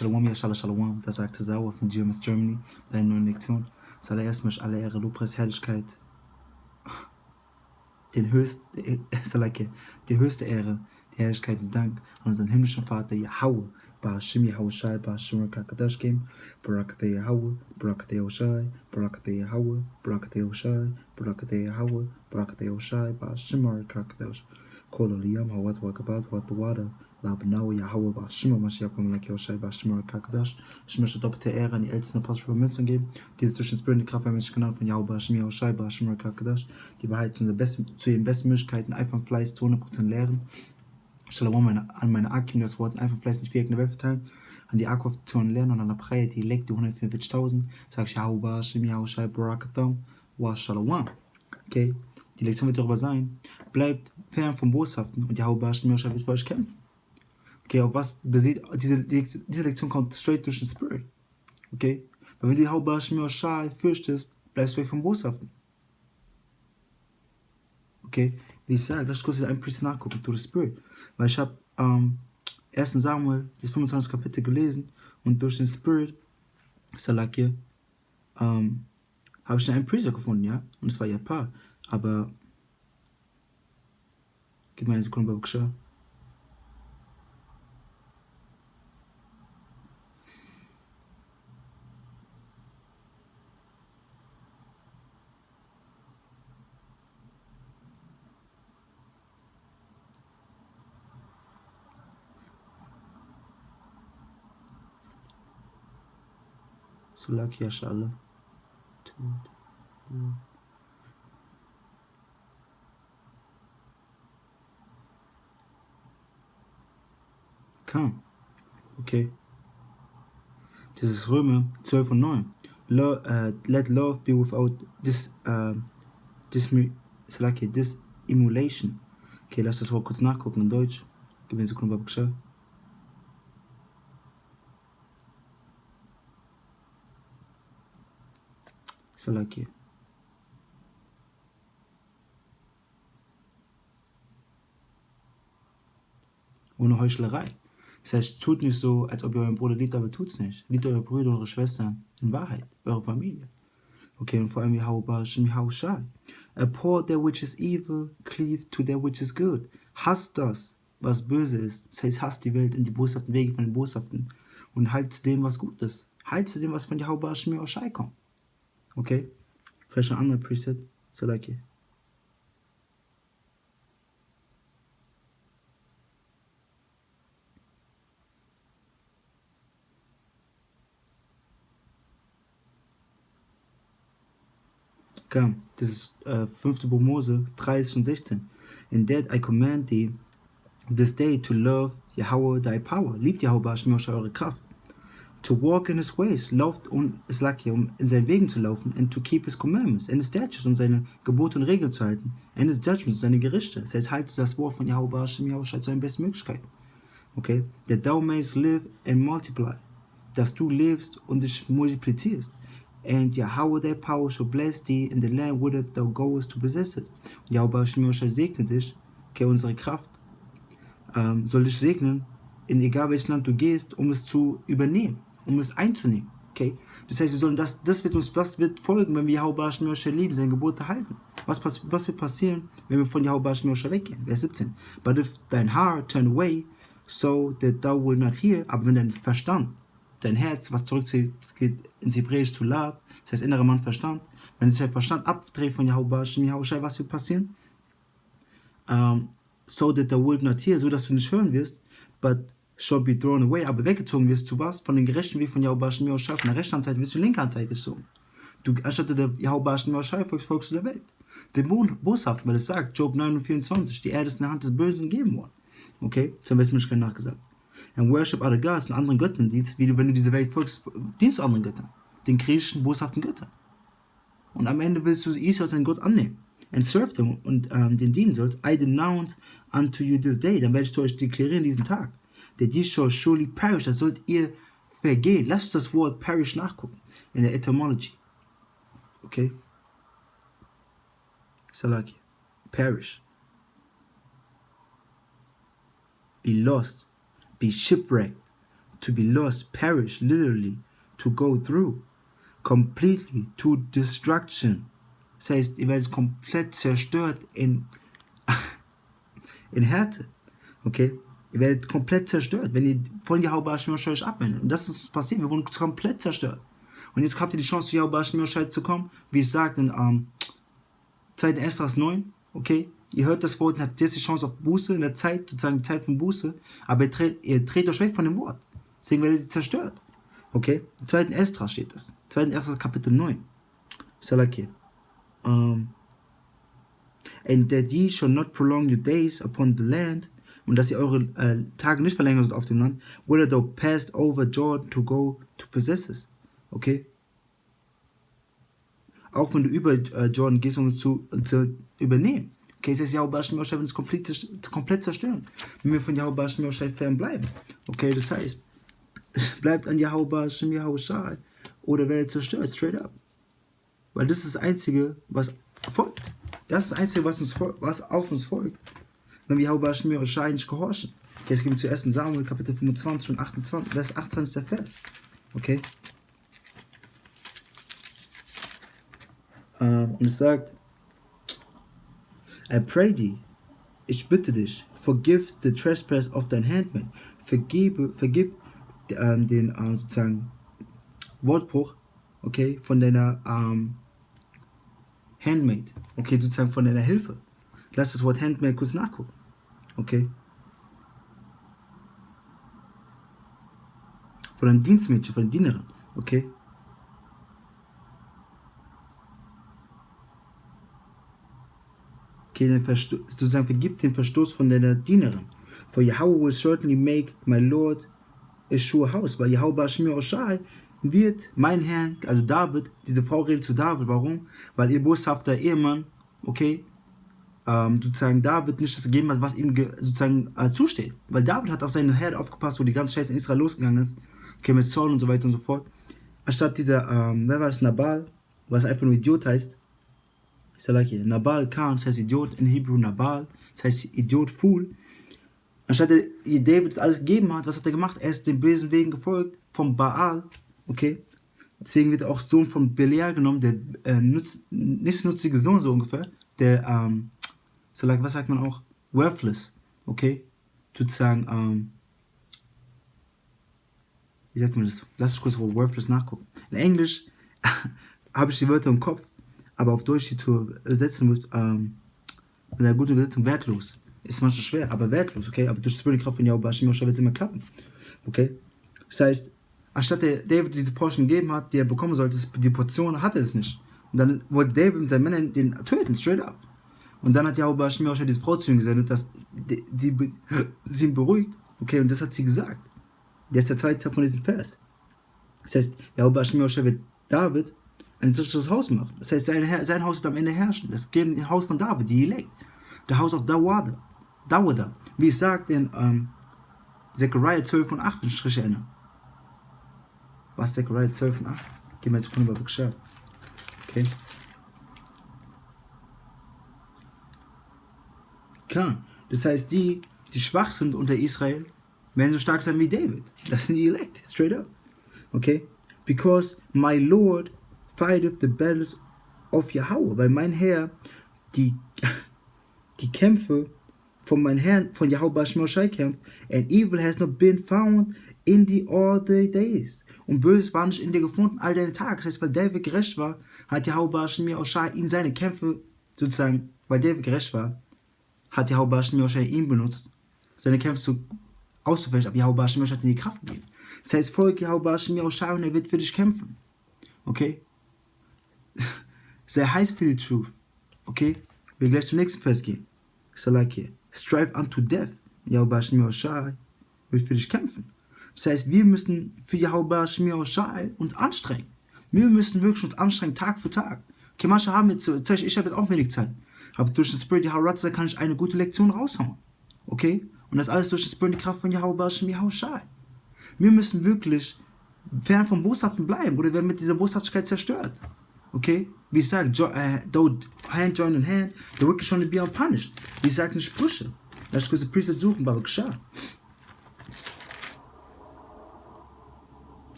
Shalom, Yasharahla, Shalom, da sagt Sauer von GMS Germany, deine neue Lektion. Zuallererst möchte ich alle Ehre, Lobpreis, Herrlichkeit, die höchste Ehre, die Herrlichkeit und Dank an unseren himmlischen Vater YAHAWAH, BAHASHAM, YAHAWASHI, BAHASHAM, KABAD geben. BARAK YAHAWAH, BARAK YAHAWASHI, BARAK YAHAWAH, BARAK YAHAWASHI, BARAK YAHAWAH, BARAK YAHAWASHI, BAHASHAM, KABAD. HALALYAM, HAWAD, KABAD, THAWADAH, AHBANAWA, YAHAWAH, MALAK, MALAK, KADASH. Ich möchte doppelte Ehre an die ältesten Apostel von Münzen geben, die es durch den Spirit und die Kraft bei Menschen genannt von YAHAWAH, KADASH, die Wahrheit zu ihren besten Möglichkeiten, einfach Fleiß zu 100% lehren. Shalom an meine Akim, die das Wort einfach Fleiß nicht in der Welt verteilen, an die Akku-Optionen lernen und an der Preie, die Elekt, die 144.000, sag ich YAHWAH, YAHWASHI, BARAK, Shalom. Okay? Die Lektion wird darüber sein, bleibt fern vom Boshaften und YAHWAH wird für euch kämpfen. Okay, auf was basiert diese Lektion kommt straight durch den Spirit. Okay? Weil wenn du YAHWAH fürchtest, bleibst du weg vom Boshaften. Okay? Wie ich sage, lass uns kurz ein bisschen nachgucken durch den Spirit. Weil ich habe 1. Samuel, das 25. Kapitel gelesen und durch den Spirit, Salakir, habe ich einen Priester gefunden, ja? Und es war Japan. Aber, gib mir eine Sekunde, BARAK. Salakir, SHAL. Kam. Okay. Das ist Römer 12 und 9. Let love be without dissimulation. Okay, lass das Wort kurz nachgucken in Deutsch. Gib mir eine Sekunde, BARAK. Salakir. Ohne Heuchlerei. Das heißt, tut nicht so, als ob ihr euren Bruder liebt, aber tut's nicht. Liebt eure Brüder und eure Schwestern in Wahrheit, eure Familie. Okay, und vor allem YAHWAH. Abhor that which is evil, cleave to that which is good. Hasst das, was böse ist. Das heißt, hasst die Welt und die boshaften Wege von den Boshaften. Und halt zu dem, was gut ist. Halt zu dem, was von YAHWAH kommt. Okay? Vielleicht ein anderer Preset. Salakir. Das ist 5. Buch Mose 30 und 16. In that I command thee this day to love YAHWAH thy power. Liebt YAHWAH eure Kraft. To walk in his ways. Lauft in seinen Wegen zu laufen. And to keep his commandments. And his statutes, seine Gebote und Regeln zu halten. And his judgments, seine Gerichte. Das heißt, haltet das Wort von YAHWAH zu seinen besten Möglichkeiten. Okay? That thou mayest live and multiply. Dass du lebst und dich multiplizierst. And YAHWAH thy power shall bless thee in the land whither thou goest to possess it. Und YAHWAH segnet dich, okay, unsere Kraft soll dich segnen, in egal welches Land du gehst, um es zu übernehmen, um es einzunehmen. Okay? Das heißt, wir sollen was wird folgen, wenn wir YAHWAH lieben, seine Gebote halten? Was wird passieren, wenn wir von YAHWAH weggehen? Vers 17. But if thine heart turn away, so that thou wilt not hear, aber wenn dein Verstand, dein Herz, was zurückgeht ins Hebräisch zu Lab, das heißt innerer Mann, Verstand, wenn sich dein Verstand abdreht von YAHWAH, was wird passieren? So that thou wilt not hear, so dass du nicht hören wirst, but shall be thrown away, aber weggezogen wirst zu was? Von den gerechten Weg von YAHWAH, von der rechten Hand wirst du die linke Hand gezogen. Du, anstatt der YAHWAH folgst du der Welt. Den Boshaft, weil es sagt, Job 9 und 24, die Erde ist in der Hand des Bösen gegeben worden. Okay? Das haben wir jetzt nachgesagt. And worship other gods, und anderen Göttern dienst, wie du, wenn du dieser Welt folgst, dienst du anderen Göttern. Den griechischen, boshaften Göttern. Und am Ende willst du Israel als einen Gott annehmen. And serve them und den dienen sollst. I denounce unto you this day. Dann werde ich zu euch deklarieren diesen Tag. That ye shall surely perish. Das sollt ihr vergehen. Lasst uns das Wort perish nachgucken. In der Etymology. Okay? Salakir. Perish. Be lost. Be shipwrecked. to be lost, perish, literally, to go through, completely, to destruction. Das heißt, ihr werdet komplett zerstört in Härte, okay? Ihr werdet komplett zerstört, wenn ihr von YAHWAH euch abwendet. Und das ist was passiert, wir wurden komplett zerstört. Und jetzt habt ihr die Chance, zu YAHWAH zu kommen, wie es sagt in 2. Esdras 9, okay? Ihr hört das Wort und habt jetzt die Chance auf Buße in der Zeit, sozusagen die Zeit von Buße, aber ihr dreht euch weg von dem Wort. Deswegen werdet ihr zerstört. Okay? Im 2. Esdras steht das. 2. Esdras Kapitel 9. SHAL. And that ye shall not prolong your days upon the land, und dass ihr eure Tage nicht verlängern sollt auf dem Land, whether thou passed over Jordan to go to possess it. Okay? Auch wenn du über Jordan gehst, um es zu übernehmen. Okay, das heißt, YAHWAH wird uns komplett zerstören, wenn wir von YAHWAH fern bleiben. Okay, das heißt, bleibt an YAHWAH oder werdet zerstört, straight up. Weil das ist das Einzige, was folgt. Das ist das Einzige, was auf uns folgt, wenn wir YAHWAH nicht gehorchen. Okay, es geht zu 1. Samuel, Kapitel 25 und 28, Vers 18 ist der Vers. Okay? Und es sagt, I pray thee, ich bitte dich, forgive the trespass of thine handmaid. Vergib den sozusagen Wortbruch, okay, von deiner Handmaid, okay, sozusagen von deiner Hilfe. Lass das Wort Handmaid kurz nachgucken, okay. Von deinem Dienstmädchen, von der Dienerin, okay. Sozusagen vergibt den Verstoß von deiner Dienerin. For Yahweh will certainly make my Lord a sure house. Weil YAHWAH wird mein Herr, also David, diese Frau redet zu David. Warum? Weil ihr boshafter Ehemann, okay, sozusagen David nicht das gegeben hat, was ihm sozusagen zusteht. Weil David hat auf seine Herde aufgepasst, wo die ganze Scheiße in Israel losgegangen ist. Okay, mit Saul und so weiter und so fort. Anstatt dieser, wer war das, Nabal, was einfach nur Idiot heißt. Nabal Khan, das heißt Idiot, in Hebrew Nabal, das heißt Idiot, Fool. Anstatt David das alles gegeben hat, was hat er gemacht? Er ist den bösen Wegen gefolgt, vom Baal, okay? Deswegen wird er auch Sohn von Belial genommen, der nichtsnutzige Sohn, so ungefähr, der, was sagt man auch? Worthless, okay? Sozusagen, wie sagt man das? Lass uns kurz vor worthless nachgucken. In Englisch habe ich die Wörter im Kopf, aber auf Deutsch die zu übersetzen muss, mit einer guten Übersetzung wertlos. Ist manchmal schwer, aber wertlos, okay? Aber durch die Kraft von YAHWAH wird es immer klappen, okay? Das heißt, anstatt der David diese Portion gegeben hat, die er bekommen sollte, die Portion hatte es nicht. Und dann wollte David mit seinen Männern den töten, straight up. Und dann hat YAHWAH diese Frau zu ihm gesendet, dass sie ihn beruhigt, okay? Und das hat sie gesagt. Das ist der zweite Teil von diesem Vers. Das heißt, YAHWAH wird David ein sicheres Haus machen. Das heißt, sein Haus wird am Ende herrschen. Das geht im Haus von David, die Elekt. Der Haus auf THAWADAH. Wie es sagt in Zechariah 12 und 8, wenn ich mich erinnere. Was Zechariah 12 und 8? Gehen wir jetzt Sekunde bei Bescheid. Okay. Klar. Das heißt, die schwach sind unter Israel, werden so stark sein wie David. Das sind die Elekt. Straight up. Okay. Because my Lord fighteth the battles of Yahweh, weil mein Herr die Kämpfe von meinem Herrn, von YAHWAH kämpft, and evil has not been found in thee all the days. Und Böses war nicht in dir gefunden all deine Tage. Das heißt, weil David gerecht war, hat YAHWAH ihn seine Kämpfe, sozusagen, weil David gerecht war, hat YAHWAH ihn benutzt, seine Kämpfe auszufechten, aber YAHWAH hat ihm die Kraft gegeben. Das heißt, folge YAHWAH und er wird für dich kämpfen. Okay? Sehr heiß für die Truth. Okay? Wir gleich zum nächsten Vers gehen. Strive unto death. YAHWAH wird für dich kämpfen. Das heißt, wir müssen für YAHWAH uns anstrengen. Wir müssen wirklich uns anstrengen, Tag für Tag. Okay, manche haben jetzt, ich habe jetzt auch wenig Zeit. Aber durch den Spirit der RATAZAH kann ich eine gute Lektion raushauen. Okay? Und das alles durch den Spirit, die Kraft von YAHWAH. Wir müssen wirklich fern vom Boshaften bleiben, oder wir werden mit dieser Boshaftigkeit zerstört. Okay? Wie ich sage, though hand join in hand, the wicked shall be punished. Wie ich sage in Sprüche. Lass uns kurz den Priester suchen, BARAK.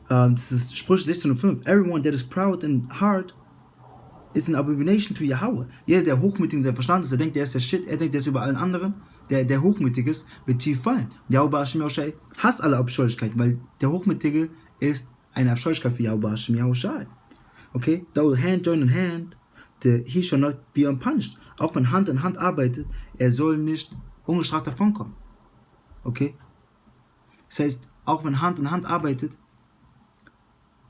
Das ist Sprüche 16:5. Everyone that is proud in heart is an abomination to Yahweh. Jeder, der hochmütig in seinem Verstand ist, der denkt, der ist der Shit, er denkt, der ist über allen anderen, der hochmütig ist, wird tief fallen. Yahweh Hashem Yahushai hasst alle Abscheulichkeiten, weil der Hochmütige ist eine Abscheulichkeit für Yahweh Hashem Yahushai. Okay? Though hand join in hand, he shall not be unpunished. Auch wenn Hand in Hand arbeitet, er soll nicht ungestraft davonkommen. Okay? Das heißt, auch wenn Hand in Hand arbeitet,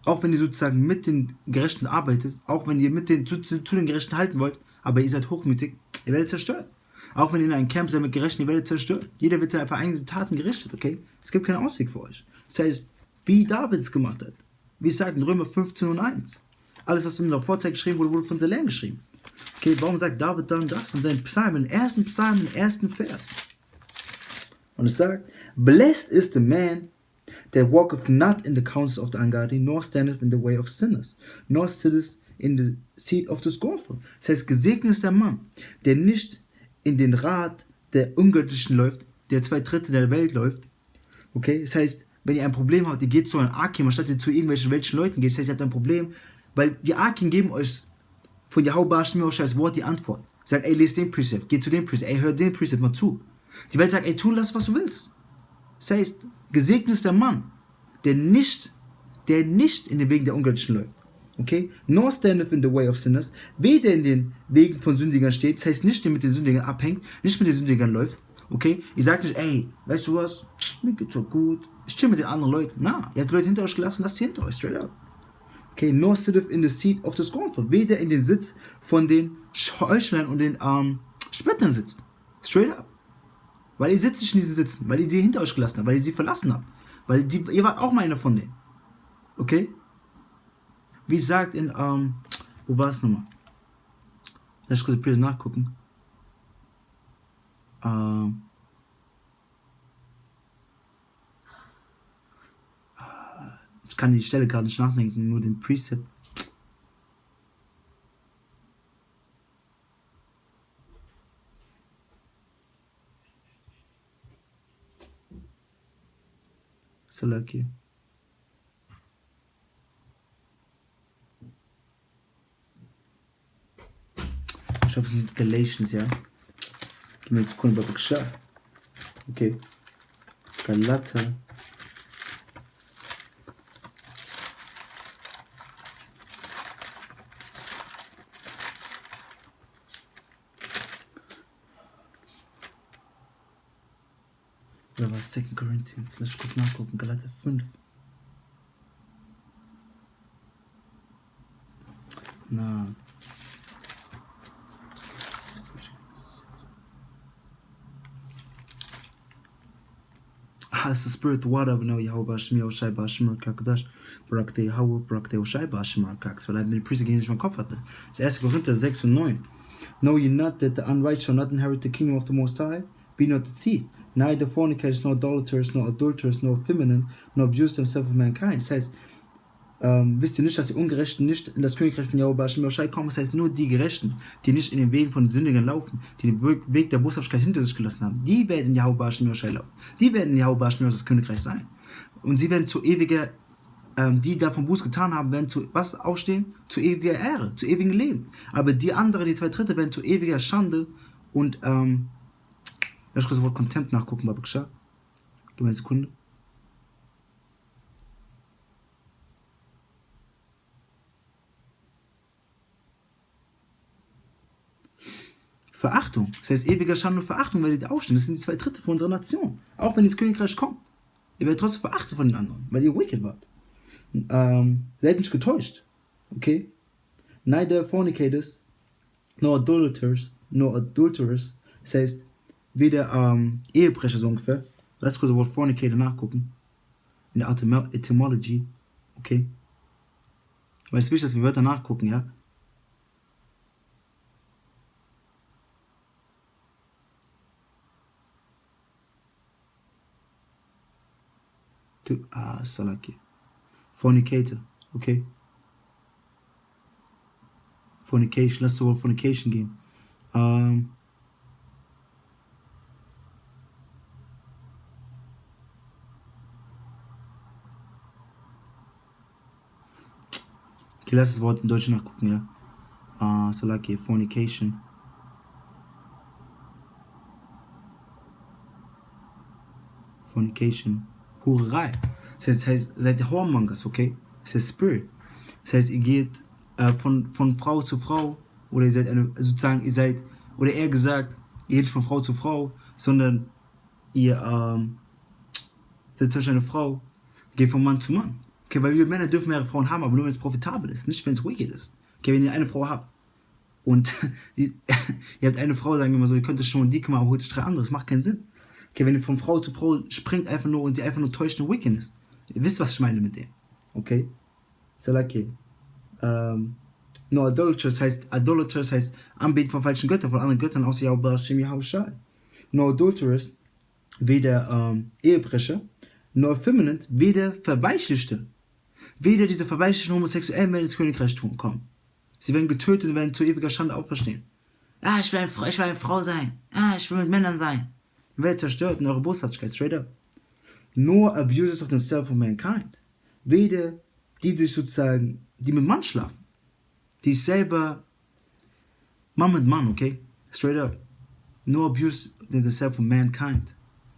auch wenn ihr sozusagen mit den Gerechten arbeitet, auch wenn ihr mit den, zu den Gerechten halten wollt, aber ihr seid hochmütig, ihr werdet zerstört. Auch wenn ihr in einem Camp seid mit Gerechten, ihr werdet zerstört. Jeder wird für eigene Taten gerichtet, okay? Es gibt keinen Ausweg für euch. Das heißt, wie David es gemacht hat, wie es sagt in Römer 15:1. Alles, was in unserer Vorzeit geschrieben wurde, wurde von Salem geschrieben. Okay, warum sagt David dann das in seinen Psalmen, im ersten Psalm, im ersten Vers? Und es sagt, blessed is the man that walketh not in the counsel of the ungodly, nor standeth in the way of sinners, nor sitteth in the seat of the scornful. Das heißt, gesegnet ist der Mann, der nicht in den Rat der Ungöttlichen läuft, der 2/3 der Welt läuft. Okay, das heißt, wenn ihr ein Problem habt, ihr geht zu einem Akim, anstatt ihr zu irgendwelchen welchen Leuten geht, das heißt, ihr habt ein Problem, weil die Akim geben euch von Yahweh das Wort die Antwort. Sagt, ey, lest den Precept, geh zu dem Precept, ey, hör den Precept mal zu. Die Welt sagt, ey, tu das, was du willst. Das heißt, gesegnet ist der Mann, der nicht in den Wegen der Ungöttlichen läuft. Okay? Nor standeth in the way of sinners, weder in den Wegen von Sündigern steht, das heißt nicht mit den Sündigern abhängt, nicht mit den Sündigern läuft. Okay? Ihr sagt nicht, ey, weißt du was, mir geht's so gut, ich chill mit den anderen Leuten. Na, ihr habt die Leute hinter euch gelassen, lasst sie hinter euch, straight up. Okay, nor sitteth in the seat of the scornful, weder in den Sitz von den Heuchlern und den Spöttern sitzt. Straight up. Weil ihr sitzt nicht in diesen Sitzen, weil ihr die hinter euch gelassen habt, weil ihr sie verlassen habt. Weil ihr wart auch mal einer von denen. Okay? Wie sagt in, wo war es nochmal? Lass ich kurz nachgucken. Ich kann die Stelle gerade nicht nachdenken, nur den Precept. Salaki. Ich glaube, es sind Galatians, ja. Gib mir eine Sekunde, BARAK. Okay. Galater. Oder war es 2. Corinthians? Lass ich kurz nachgucken. Galater 5. Na. Has the spirit water of no Yahweh Shai Bashimar KADASH BARAK the Yahweh BARAK the Shai Bashimar KAK. Weil er mit dem Priester nicht mehr Kopf hatte. Das 1. Korinther 6:9. Know ye not that the unrighteous shall not inherit the kingdom of the Most High? Be not deceived. Neither fornicators, nor idolaters, nor adulterers, nor feminine, nor abuse themselves of mankind. Das heißt, wisst ihr nicht, dass die Ungerechten nicht in das Königreich von Yahweh kommen? Das heißt, nur die Gerechten, die nicht in den Wegen von den Sündigern laufen, die den Weg der Boshaftigkeit hinter sich gelassen haben, die werden in Yahweh laufen. Die werden in Yahweh das Königreich sein. Und sie werden zu ewiger, die davon Buß getan haben, werden zu was aufstehen? Zu ewiger Ehre, zu ewigem Leben. Aber die anderen, die 2/3, werden zu ewiger Schande und, lass ich kurz das Wort Contempt nachgucken, BARAK. Gib mir eine Sekunde. Verachtung. Das heißt, ewiger Schande und Verachtung werdet ihr aufstehen. Das sind die 2/3 von unserer Nation. Auch wenn das Königreich kommt. Ihr werdet trotzdem verachtet von den anderen, weil ihr wicked wart. Seid nicht getäuscht. Okay? Neither fornicators, nor idolaters, nor adulterers. Das heißt, weder Ehebrecher so ungefähr. Lass kurz das Wort fornicator nachgucken. In der Etymology. Okay? Weil es ist wichtig, dass wir Wörter nachgucken, ja? Salaki. Fornicator, okay? Fornication, lass zur Fornication gehen. Okay, lass das Wort in Deutsch nachgucken, ja. So like here, fornication. Fornication. Hurerei. Das heißt, seid ihr Whoremongers, okay? Das heißt Spirit. Das heißt, ihr geht von Frau zu Frau, oder ihr seid sozusagen, oder eher gesagt, ihr geht nicht von Frau zu Frau, sondern ihr seid zum Beispiel eine Frau, geht von Mann zu Mann. Okay, weil wir Männer dürfen mehrere Frauen haben, aber nur wenn es profitabel ist, nicht wenn es wicked ist. Okay, wenn ihr eine Frau habt und ihr habt eine Frau, sagen wir mal so, ihr könnt es schon, die kümmern, aber holt euch 3 andere, das macht keinen Sinn. Okay, wenn ihr von Frau zu Frau springt einfach nur und sie einfach nur täuscht eine Wickedness. Ihr wisst, was ich meine mit dem. Okay? So like here. No, Idolaters heißt Anbeten von falschen Göttern, von anderen Göttern, außer YAHWAH, HASHAM, YAHWAH. No Adulterers, weder Ehebrecher, no Effeminate, weder Verweichlichte. Weder diese verweichlichten Homosexuellen werden ins Königreich tun, kommen. Sie werden getötet und werden zu ewiger Schande auferstehen. Ich will eine Frau sein. Ich will mit Männern sein. Ihr werdet zerstört in eurer Boshaftigkeit, straight up. Nor abusers of themselves for mankind. Weder die sich sozusagen, die mit Mann schlafen. Die selber Mann mit Mann, okay? Straight up. No abuse themselves for mankind.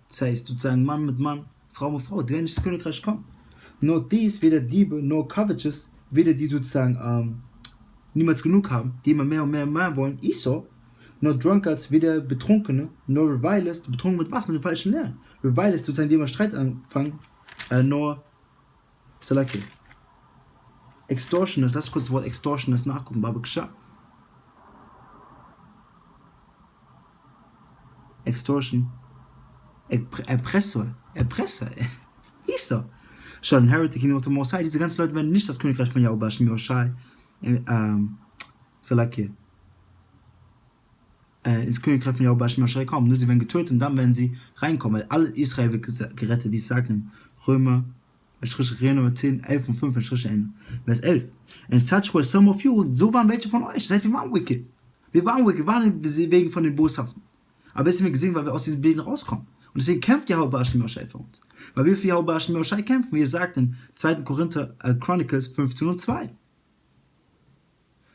Das heißt sozusagen Mann mit Mann, Frau mit Frau, die werden nicht ins Königreich kommen. No these, weder Diebe, no covetous, weder die sozusagen niemals genug haben, die immer mehr und mehr und mehr wollen, Esau, no drunkards, weder Betrunkene, no revilers, betrunken mit was? Mit dem falschen Lehren. Revilers, sozusagen, die immer Streit anfangen, no, so like it. Extortioners, lass kurz das Wort Extortioners nachgucken, BARAK. Extortion. Erpresser. Esau. SHAL, inherit the kingdom of the Most High. Diese ganzen Leute werden nicht das Königreich von YAHWAH, HASHAM, so like it. Ins Königreich von YAHWAH, HASHAM kommen. Nur sie werden getötet und dann werden sie reinkommen, weil alle Israel wird gerettet, wie es sagt in Römer 10, 11 und 5, Vers 11. And such were some of you, so waren welche von euch. Das heißt, wir waren wicked. Wir waren wegen von den Boshaften. Aber jetzt haben wir gesehen, weil wir aus diesen Bilden rauskommen. Und deswegen kämpft YAHWAH für uns. Weil wir für YAHWAH kämpfen, wie ihr sagt in 2. Korinther Chronicles 15 und 2.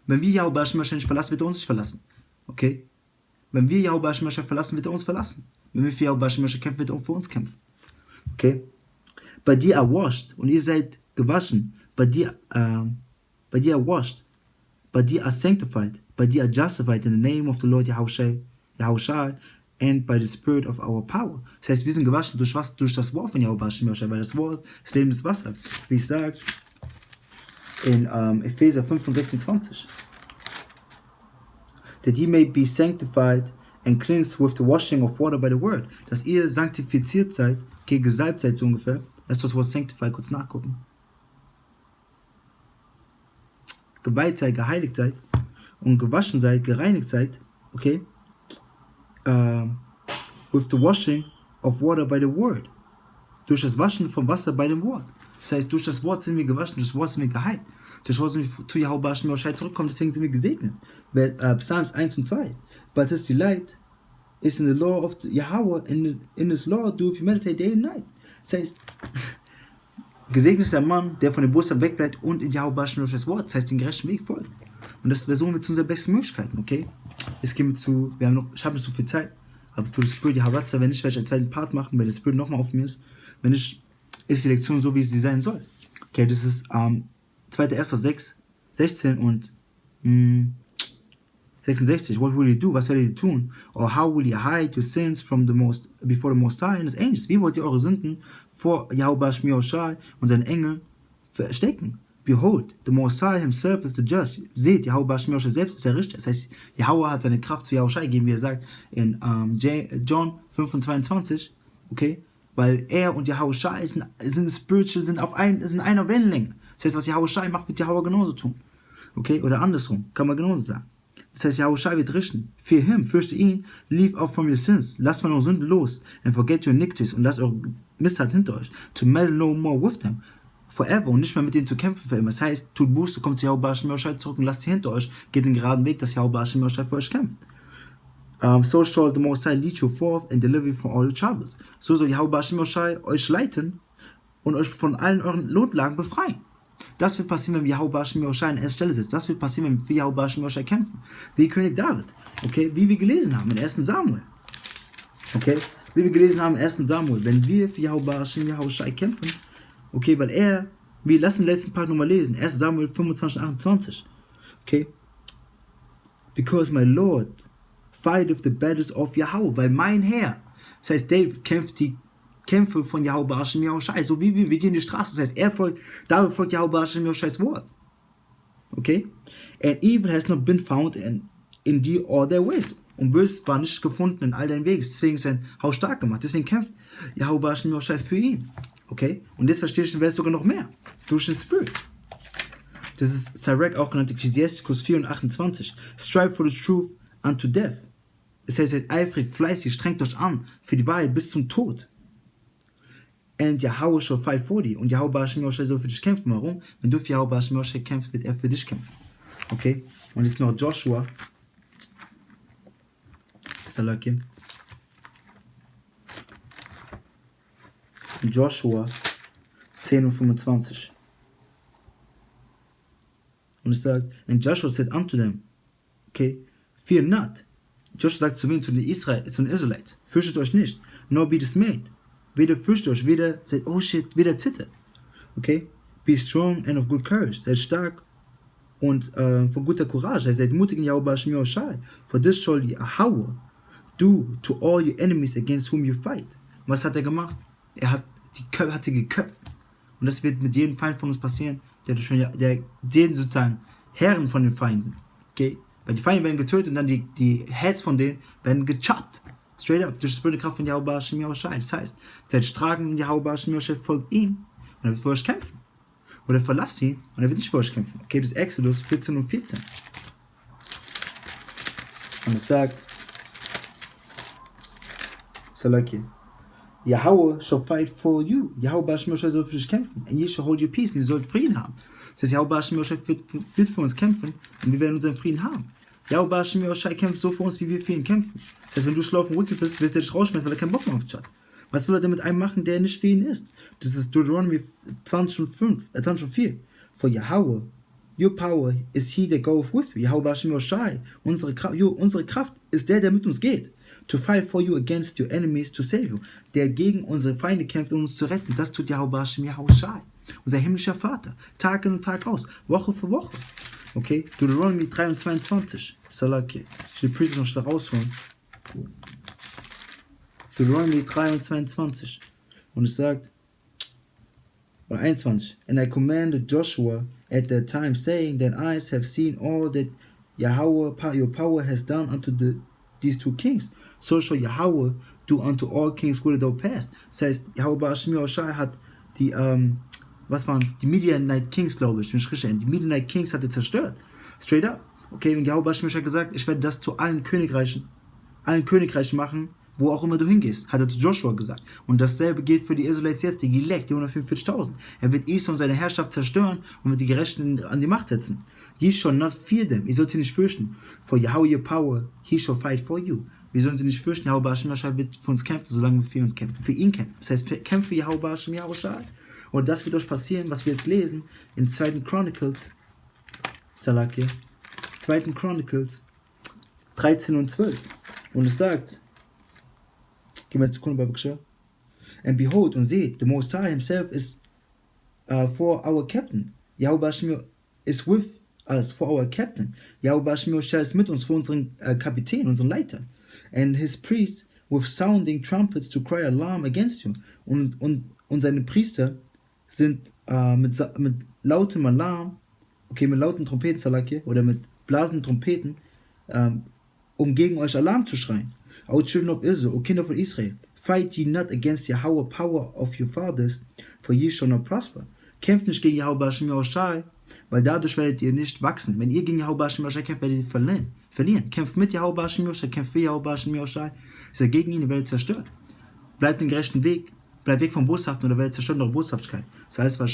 Wenn wir YAHWAH nicht verlassen, wird er uns nicht verlassen. Okay? Wenn wir YAHWAH verlassen, wird er uns verlassen. Wenn wir für YAHWAH kämpfen, wird er auch für uns kämpfen. Okay? But ye are washed, und ihr seid gewaschen. But ye are washed. But ye are sanctified. But ye are justified in the name of the Lord YAHWAH and by the Spirit of our power. Das heißt, wir sind gewaschen durch was? Durch das Wort von YAHWAH, weil das Wort ist Leben des Wasser. Wie ich sage in Epheser 5 und 26. That ye may be sanctified and cleansed with the washing of water by the word. Dass ihr sanktifiziert seid, okay, gesalbt seid so ungefähr. Lass das Wort sanctify kurz nachgucken. Geweiht seid, geheiligt seid und gewaschen seid, gereinigt seid, okay? With the washing of water by the word. Durch das Waschen vom Wasser bei dem Wort. Das heißt, durch das Wort sind wir gewaschen, durch das Wort sind wir geheilt. Durch das Wort sind wir zu YAHWAH zurückkommen, deswegen sind wir gesegnet. Psalms 1 und 2. But his delight is in the law of YAHWAH, in his law do you meditate day and night. Das heißt, gesegnet ist der Mann, der von dem Boshaften wegbleibt und in YAHWAH das Wort, das heißt, den gerechten Weg folgt. Und das versuchen wir zu unseren besten Möglichkeiten, okay? Jetzt gehen wir zu, ich habe nicht so viel Zeit, aber zu der Spirit HARAWCHAA, wenn nicht, werde ich einen zweiten Part machen, weil der Spirit nochmal auf mir ist. Wenn nicht, ist die Lektion so, wie sie sein soll. Okay, das ist 2.1.6, 16 und 66. What will you do? Was werdet ihr tun? Or how will you hide your sins from before the Most High and his angels? Wie wollt ihr eure Sünden vor YAHWAH und seinen Engeln verstecken? Behold, the Most High himself is the judge. Seht, YAHWAH selbst ist der Richter. Das heißt, YAHWAH hat seine Kraft zu YAHWAH gegeben, wie er sagt in John 5 und 22. Okay? Weil er und YAHWAH sind spiritual, sind einer Wellenlänge. Das heißt, was YAHWAH macht, wird YAHWAH genauso tun. Okay? Oder andersrum, kann man genauso sagen. Das heißt, YAHWAH wird richten. Fear him, fürchte ihn, leave off from your sins. Lasst von euren Sünden los. And forget your iniquities. Und lasst eure Mistat hinter euch. To meddle no more with them. Forever. Und nicht mehr mit denen zu kämpfen für immer. Das heißt, tut Buße, kommt zu YAHWAH zurück und lasst sie hinter euch. Geht den geraden Weg, dass YAHWAH für euch kämpft. So shall the Most High lead you forth and deliver you from all your troubles. So soll YAHWAH euch leiten und euch von allen euren Notlagen befreien. Das wird passieren, wenn wir YAHWAH an erster Stelle setzen. Das wird passieren, wenn wir für YAHWAH kämpfen. Wie König David. Okay, wie wir gelesen haben in 1. Samuel. Okay, wie wir gelesen haben in 1. Samuel. Wenn wir für YAHWAH kämpfen, okay, weil wir lassen den letzten Part nochmal lesen. 1. Samuel 25, 28. Okay, because my Lord fighteth the battles of Yahweh, weil mein Herr, das heißt, David kämpft die Kämpfe von YAHWAH, so wie wir gehen die Straße, das heißt, David folgt YAHWAHs Wort. Okay? And evil has not been found in thee all their ways. Und Böses war nicht gefunden in all deinen Wegen. Deswegen ist sein Haus stark gemacht. Deswegen kämpft YAHWAH für ihn. Okay? Und jetzt verstehe ich den Vers sogar noch mehr. Durch den Spirit. Das ist Sirach auch genannt, Ecclesiasticus 4 und 28. Strive for the truth unto death. Das heißt, seid eifrig, fleißig, strengt euch an für die Wahrheit bis zum Tod. And Yahweh shall fight for thee. Und YAHWAH soll für dich kämpfen. Warum? Wenn du für YAHWAH kämpfst, wird er für dich kämpfen. Okay? Und jetzt noch Joshua. Salaki. Joshua 10 und 25. Und es sagt, and Joshua said unto them, okay, fear not. Joshua sagt zu wem? Zu den Israelites. Fürchtet euch nicht, nor be dismayed. Weder fürchtet euch, weder seid, oh shit, weder zittert. Okay? Be strong and of good courage. Seid stark und von guter Courage. Seid mutig in YAHWAH. For this shall YAHWAH do to all your enemies against whom you fight. Was hat er gemacht? Er hat sie geköpft. Und das wird mit jedem Feind von uns passieren, der jeden sozusagen Herren von den Feinden. Okay? Weil die Feinde werden getötet und dann die Heads von denen werden gechoppt. Straight up, durch die Kraft von YAHWAH. Das heißt, seid stark in YAHWAH, folgt ihm und er wird für euch kämpfen. Oder verlasst ihn und er wird nicht für euch kämpfen. Okay, das ist Exodus 14 und 14. Und es sagt, Salaki, Yahweh shall fight for you. YAHWAH soll für dich kämpfen. And ye shall hold your peace. Und ihr sollt Frieden haben. Das heißt, YAHWAH wird für uns kämpfen und wir werden unseren Frieden haben. YAHWAH kämpft so für uns, wie wir für ihn kämpfen. Das heißt, wenn du schlau und wicked bist, wirst du dich rausschmeißen, weil er keinen Bock mehr auf dich hat. Was soll er denn mit einem machen, der nicht für ihn ist? Das ist Deuteronomy 20 und 4. For Yahweh, your power is he that goeth with you. YAHWAH, unsere Kraft ist der mit uns geht. To fight for you against your enemies to save you. Der gegen unsere Feinde kämpft, um uns zu retten. Das tut YAHWAH, unser himmlischer Vater. Tag in und Tag aus. Woche für Woche. Okay? Deuteronomy 3 und 22. Salaki. Ich will die Priester noch schnell rausholen. Deuteronomy 3 und 22. Und es sagt, oder 21. And I commanded Joshua at that time, saying that eyes have seen all that Yahweh, your power, has done unto these two kings. So shall Yahweh do unto all kings whither thou passed. Das heißt, YAHWAH hat die, was waren es? Die Midianite Kings, glaube ich, die Midianite Kings hat er zerstört. Straight up. Okay, und YAHWAH hat gesagt, ich werde das zu allen Königreichen machen, wo auch immer du hingehst, hat er zu Joshua gesagt. Und dasselbe gilt für die Israelites jetzt, die Gelect, die 144.000. Er wird Israel und seine Herrschaft zerstören und wird die Gerechten an die Macht setzen. Ye shall not fear them. Ihr sollt sie nicht fürchten. For Yahweh your power, he shall fight for you. Wir sollen sie nicht fürchten. YAHWAH wird für uns kämpfen, solange wir für ihn kämpfen. Das heißt, kämpfe YAHWAH. Und das wird euch passieren, was wir jetzt lesen, in 2. Chronicles, Salaki, 2. Chronicles 13 und 12. Und es sagt, gehen wir jetzt Sekunde bei Bakshah. And behold, und seht, the Most High himself is for our captain. YAHWAH is with us for our captain. YAHWAH ist mit uns für unseren Kapitän, unseren Leiter. And his priests with sounding trumpets to cry alarm against you. Und seine Priester sind mit lautem Alarm, okay, mit lauten Trompeten, Salaki, oder mit blasenden Trompeten, um gegen euch Alarm zu schreien. O children of Israel, O Kinder von Israel, fight ye not against Yahweh power of your fathers, for ye shall not prosper. Kämpft nicht gegen YAHWAH, weil dadurch werdet ihr nicht wachsen. Wenn ihr gegen YAHWAH kämpft, werdet ihr verlieren. Kämpft mit YAHWAH, kämpft für YAHWAH, ist er gegen ihn, ihr werdet zerstört. Bleibt den gerechten Weg, bleib weg vom Boshaften oder werde zerstört durch Boshaftigkeit. Das heißt, was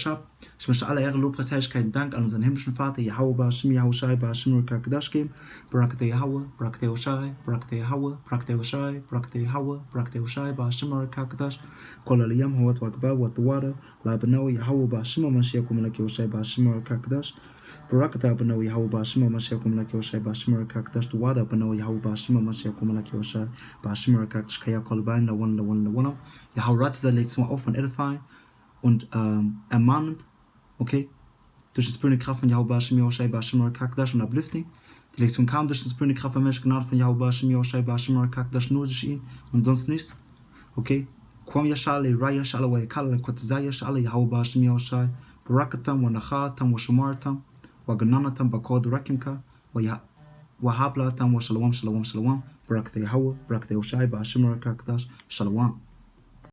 ich möchte alle Ehre, Lobpreis, Herrlichkeit und Dank an unseren himmlischen Vater, YAHAWAH, YAHAWASHI, BAHASHIM, KADASH geben. BARAK YAHAWAH, BARAK YAHAWASHI, BARAK YAHAWAH, BARAK YAHAWASHI, BARAK YAHAWAH, BARAK YAHAWASHI, BAHASHIM, KADASH, HALALYAM, HAWAD, WAKABAD, THAWADAH, AHBANAWA, YAHAWAH, BAHASHIM, HAMASHYACH, MALAK YAHAWASHI, BAHASHIM, KADASH, BARAK AHBANAWA, YAHAWAH, BAHASHIM, HAMASHYACH, MALAK YAHAWASHI, BAHASHIM, KADASH, THAWADAH, AHBANAWA, YAHAWAH, BAHASHIM, HAMASHYACH, MALAK YAHAWASHI, BAHASHIM, KADASH, KAYAKAL, BAIN, LAWAN, YAHAWAH, RATAZAH legt es mal auf von Edifying und ermahnend, okay, durch die spirituelle Kraft von YAHWAH, SHAL, BAHASHIM, KADASH und Uplifting. Die Lektion kam durch die spirituelle Kraft bei Mensch Gnade von YAHWAH, SHAL, BAHASHIM, KADASH, nur durch ihn und sonst nichts, okay. Kwam YASHAL, YAHWAH, YAKAL, HAQATAZAH, SHAL, YAHWAH, SHAL, BARAKATAM, WANACHATAM, WASHAMARTAM, WAGANANATAM, BAKOD, WAHABLATAM, WASHALOAM, BARAK YAHAWAH, BARAK YAHWASHI, BAHASHIM, KADASH, SHALOAM.